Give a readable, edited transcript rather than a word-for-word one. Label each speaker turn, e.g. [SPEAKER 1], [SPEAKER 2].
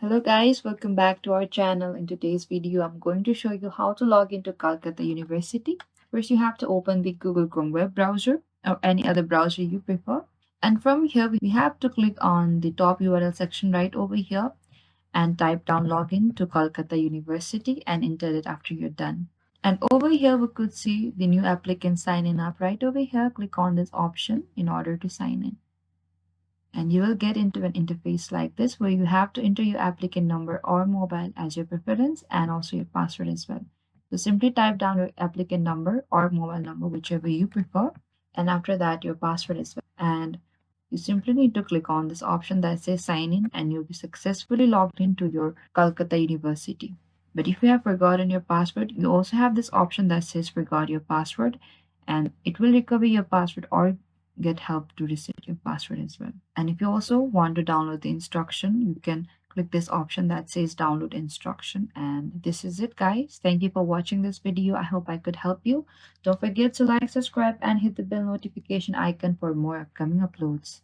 [SPEAKER 1] Hello guys, welcome back to our channel. In today's video, I'm going to show you how to log into Calcutta University. First, you have to open the Google Chrome web browser or any other browser you prefer. And from here, we have to click on the top URL section right over here and type down login to Calcutta University and enter it after you're done. And over here, we could see the new applicant signing up. Right over here, click on this option in order to sign in. And you will get into an interface like this where you have to enter your applicant number or mobile as your preference and also your password as well. So simply type down your applicant number or mobile number, whichever you prefer, and after that your password as well. And you simply need to click on this option that says sign in and you'll be successfully logged into your Calcutta University. But if you have forgotten your password, you also have this option that says forgot your password and it will recover your password or get help to reset your password as well. And if you also want to download the instruction, you can click this option that says download instruction. And this is it, guys. Thank you for watching this video. I hope I could help you. Don't forget to like, subscribe, and hit the bell notification icon for more upcoming uploads.